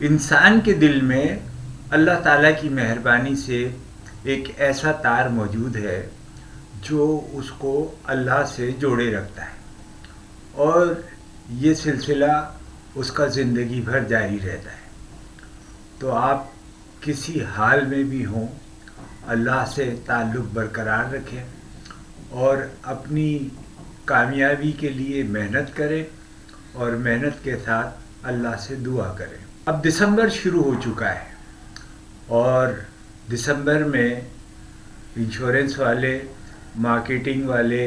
انسان کے دل میں اللہ تعالیٰ کی مہربانی سے ایک ایسا تار موجود ہے جو اس کو اللہ سے جوڑے رکھتا ہے، اور یہ سلسلہ اس کا زندگی بھر جاری رہتا ہے۔ تو آپ کسی حال میں بھی ہوں، اللہ سے تعلق برقرار رکھیں اور اپنی کامیابی کے لیے محنت کریں، اور محنت کے ساتھ اللہ سے دعا کریں۔ اب دسمبر شروع ہو چکا ہے، اور دسمبر میں انشورنس والے، مارکیٹنگ والے،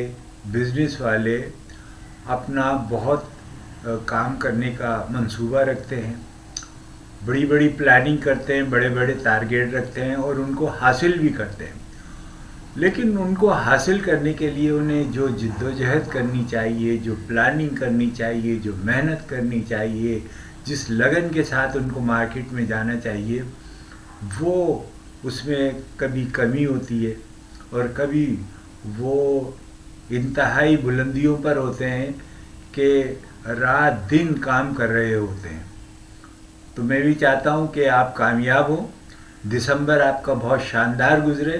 بزنس والے اپنا بہت کام کرنے کا منصوبہ رکھتے ہیں، بڑی بڑی پلاننگ کرتے ہیں، بڑے بڑے ٹارگیٹ رکھتے ہیں اور ان کو حاصل بھی کرتے ہیں۔ لیکن ان کو حاصل کرنے کے لیے انہیں جو جد و جہد کرنی چاہیے، جو پلاننگ کرنی چاہیے، جو محنت کرنی چاہیے، جس لگن کے ساتھ ان کو مارکیٹ میں جانا چاہیے، وہ اس میں کبھی کمی ہوتی ہے اور کبھی وہ انتہائی بلندیوں پر ہوتے ہیں کہ رات دن کام کر رہے ہوتے ہیں۔ تو میں بھی چاہتا ہوں کہ آپ کامیاب ہوں، دسمبر آپ کا بہت شاندار گزرے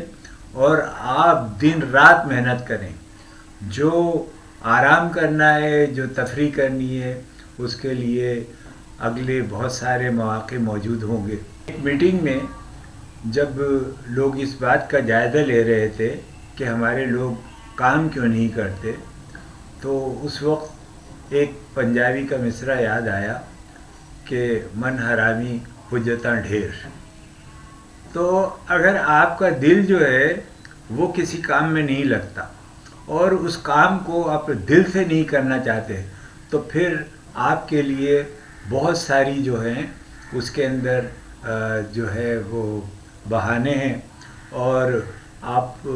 اور آپ دن رات محنت کریں۔ جو آرام کرنا ہے، جو تفریح کرنی ہے، اس کے لیے اگلے بہت سارے مواقع موجود ہوں گے۔ ایک میٹنگ میں جب لوگ اس بات کا جائزہ لے رہے تھے کہ ہمارے لوگ کام کیوں نہیں کرتے، تو اس وقت ایک پنجابی کا مصرع یاد آیا کہ من حرامی حجتاں ڈھیر۔ تو اگر آپ کا دل جو ہے وہ کسی کام میں نہیں لگتا اور اس کام کو آپ دل سے نہیں کرنا چاہتے، تو پھر آپ کے لیے بہت ساری جو ہیں اس کے اندر جو ہے وہ بہانے ہیں، اور آپ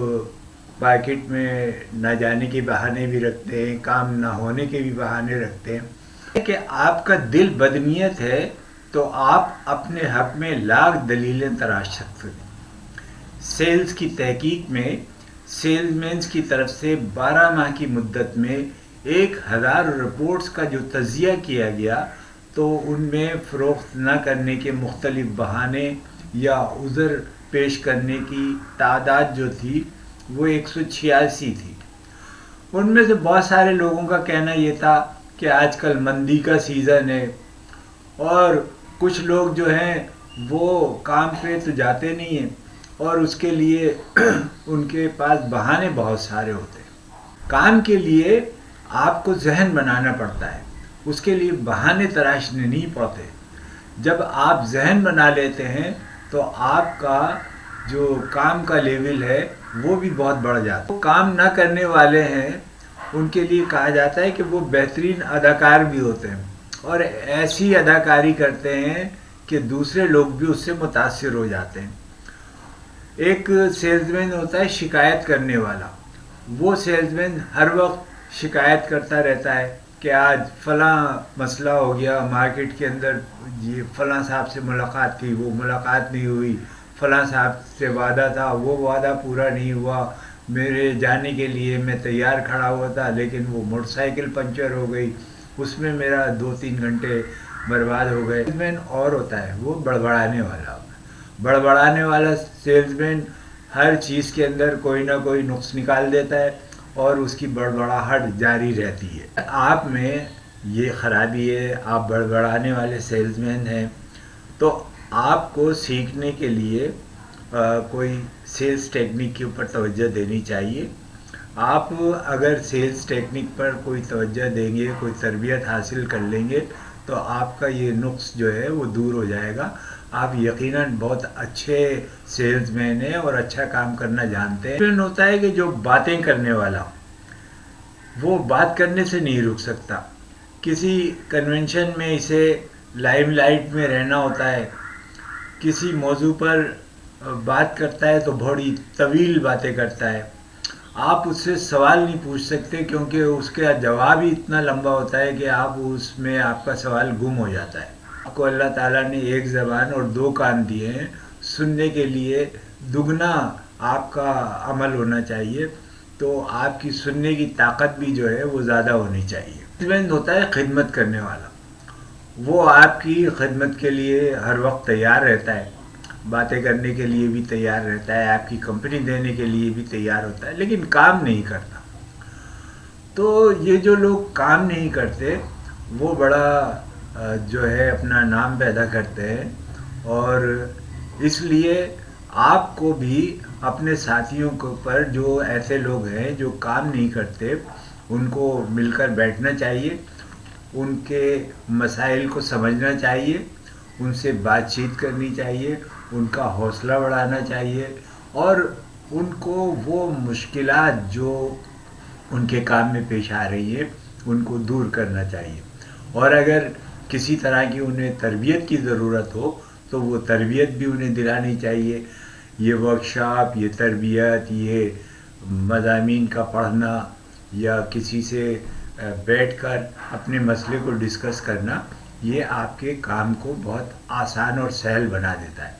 مارکیٹ میں نہ جانے کے بہانے بھی رکھتے ہیں، کام نہ ہونے کے بھی بہانے رکھتے ہیں۔ کہ آپ کا دل بدنیت ہے تو آپ اپنے حق میں لاکھ دلیلیں تراش سکتے ہیں۔ سیلز کی تحقیق میں سیلز مینز کی طرف سے 12 ماہ کی مدت میں 1000 رپورٹس کا جو تجزیہ کیا گیا، تو ان میں فروخت نہ کرنے کے مختلف بہانے یا عذر پیش کرنے کی تعداد جو تھی وہ 186 تھی۔ ان میں سے بہت سارے لوگوں کا کہنا یہ تھا کہ آج کل مندی کا سیزن ہے، اور کچھ لوگ جو ہیں وہ کام پہ تو جاتے نہیں ہیں اور اس کے لیے ان کے پاس بہانے بہت سارے ہوتے ہیں۔ کام کے لیے آپ کو ذہن بنانا پڑتا ہے، اس کے لیے بہانے تراشنے نہیں پڑتے۔ جب آپ ذہن بنا لیتے ہیں تو آپ کا جو کام کا لیول ہے وہ بھی بہت بڑھ جاتا ہے۔ کام نہ کرنے والے ہیں ان کے لیے کہا جاتا ہے کہ وہ بہترین اداکار بھی ہوتے ہیں، اور ایسی اداکاری کرتے ہیں کہ دوسرے لوگ بھی اس سے متاثر ہو جاتے ہیں۔ ایک سیلز مین ہوتا ہے شکایت کرنے والا۔ وہ سیلز مین ہر وقت شکایت کرتا رہتا ہے کہ آج فلاں مسئلہ ہو گیا مارکیٹ کے اندر، یہ فلاں صاحب سے ملاقات تھی، وہ ملاقات نہیں ہوئی، فلاں صاحب سے وعدہ تھا، وہ وعدہ پورا نہیں ہوا، میرے جانے کے لیے میں تیار کھڑا ہوا تھا لیکن وہ موٹر سائیکل پنچر ہو گئی، اس میں میرا 2-3 گھنٹے برباد ہو گئے۔ سیلز مین اور ہوتا ہے وہ بڑبڑانے والا۔ بڑبڑانے والا سیلز مین ہر چیز کے اندر کوئی نہ کوئی نقص نکال دیتا ہے اور اس کی بڑبڑاہٹ جاری رہتی ہے۔ آپ میں یہ خرابی ہے، آپ بڑبڑانے والے سیلز مین ہیں، تو آپ کو سیکھنے کے لیے کوئی سیلز ٹیکنیک کے اوپر توجہ دینی چاہیے۔ آپ اگر سیلز ٹیکنیک پر کوئی توجہ دیں گے، کوئی تربیت حاصل کر لیں گے، تو آپ کا یہ نقص جو ہے وہ دور ہو جائے گا۔ آپ یقیناً بہت اچھے سیلز مین ہیں اور اچھا کام کرنا جانتے ہیں۔ سیلز مین ہوتا ہے کہ جو باتیں کرنے والا، وہ بات کرنے سے نہیں رک سکتا۔ کسی کنونشن میں اسے لائم لائٹ میں رہنا ہوتا ہے، کسی موضوع پر بات کرتا ہے تو بڑی طویل باتیں کرتا ہے۔ آپ اس سے سوال نہیں پوچھ سکتے کیونکہ اس کا جواب ہی اتنا لمبا ہوتا ہے کہ آپ اس میں آپ کا سوال گم ہو جاتا ہے۔ آپ کو اللہ تعالیٰ نے ایک زبان اور 2 کان دیے ہیں، سننے کے لیے دگنا آپ کا عمل ہونا چاہیے، تو آپ کی سننے کی طاقت بھی جو ہے وہ زیادہ ہونی چاہیے۔ سیلز مین ہوتا ہے خدمت کرنے والا، وہ آپ کی خدمت کے لیے ہر وقت تیار رہتا ہے، باتیں کرنے کے لیے بھی تیار رہتا ہے، آپ کی کمپنی دینے کے لیے بھی تیار ہوتا ہے، لیکن کام نہیں کرتا۔ تو یہ جو لوگ کام نہیں کرتے وہ بڑا جو ہے اپنا نام پیدا کرتے ہیں، اور اس لیے آپ کو بھی اپنے ساتھیوں پر جو ایسے لوگ ہیں جو کام نہیں کرتے ان کو مل کر بیٹھنا چاہیے، ان کے مسائل کو سمجھنا چاہیے، ان سے بات چیت کرنی چاہیے، ان کا حوصلہ بڑھانا چاہیے، اور ان کو وہ مشکلات جو ان کے کام میں پیش آ رہی ہے ان کو دور کرنا چاہیے، اور اگر کسی طرح کی انہیں تربیت کی ضرورت ہو تو وہ تربیت بھی انہیں دلانی چاہیے۔ یہ ورکشاپ، یہ تربیت، یہ مضامین کا پڑھنا یا کسی سے بیٹھ کر اپنے مسئلے کو ڈسکس کرنا، یہ آپ کے کام کو بہت آسان اور سہل بنا دیتا ہے۔